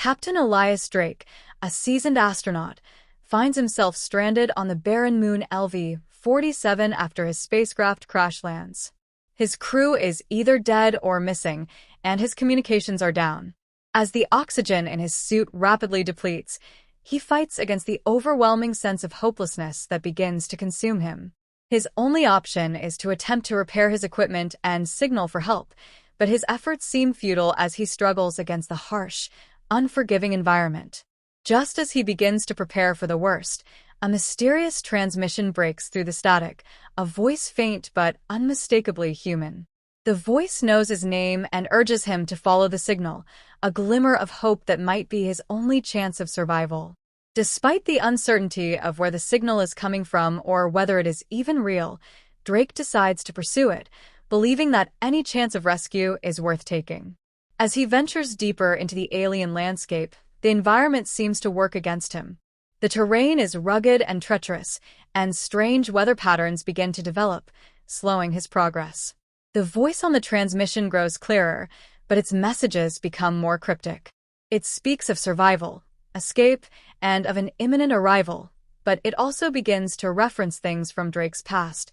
Captain Elias Drake, a seasoned astronaut, finds himself stranded on the barren moon LV-47 after his spacecraft crash lands. His crew is either dead or missing, and his communications are down. As the oxygen in his suit rapidly depletes, he fights against the overwhelming sense of hopelessness that begins to consume him. His only option is to attempt to repair his equipment and signal for help, but his efforts seem futile as he struggles against the harsh, unforgiving environment. Just as he begins to prepare for the worst, a mysterious transmission breaks through the static, a voice faint but unmistakably human. The voice knows his name and urges him to follow the signal, a glimmer of hope that might be his only chance of survival. Despite the uncertainty of where the signal is coming from or whether it is even real, Drake decides to pursue it, believing that any chance of rescue is worth taking. As he ventures deeper into the alien landscape, the environment seems to work against him. The terrain is rugged and treacherous, and strange weather patterns begin to develop, slowing his progress. The voice on the transmission grows clearer, but its messages become more cryptic. It speaks of survival, escape, and of an imminent arrival, but it also begins to reference things from Drake's past,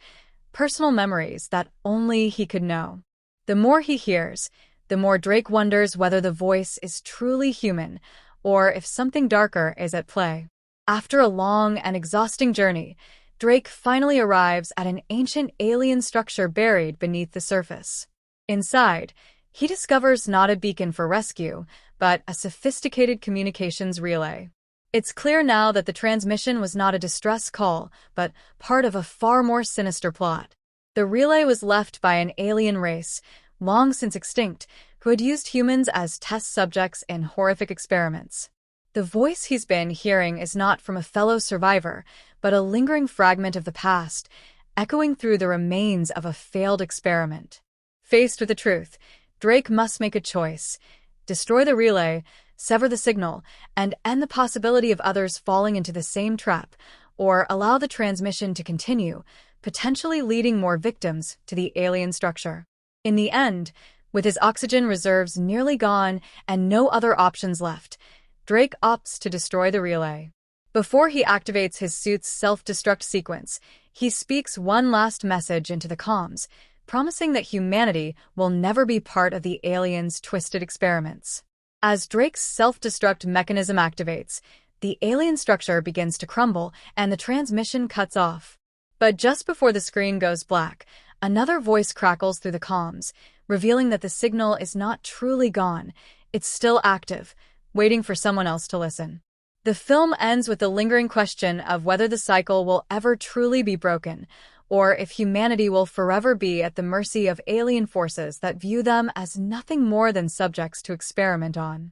personal memories that only he could know. The more he hears, the more Drake wonders whether the voice is truly human, or if something darker is at play. After a long and exhausting journey, Drake finally arrives at an ancient alien structure buried beneath the surface. Inside, he discovers not a beacon for rescue, but a sophisticated communications relay. It's clear now that the transmission was not a distress call, but part of a far more sinister plot. The relay was left by an alien race, long since extinct, who had used humans as test subjects in horrific experiments. The voice he's been hearing is not from a fellow survivor, but a lingering fragment of the past, echoing through the remains of a failed experiment. Faced with the truth, Drake must make a choice: destroy the relay, sever the signal, and end the possibility of others falling into the same trap, or allow the transmission to continue, potentially leading more victims to the alien structure. In the end, with his oxygen reserves nearly gone and no other options left, Drake opts to destroy the relay. Before he activates his suit's self-destruct sequence, he speaks one last message into the comms, promising that humanity will never be part of the aliens' twisted experiments. As Drake's self-destruct mechanism activates, the alien structure begins to crumble and the transmission cuts off. But just before the screen goes black, another voice crackles through the comms, revealing that the signal is not truly gone, it's still active, waiting for someone else to listen. The film ends with the lingering question of whether the cycle will ever truly be broken, or if humanity will forever be at the mercy of alien forces that view them as nothing more than subjects to experiment on.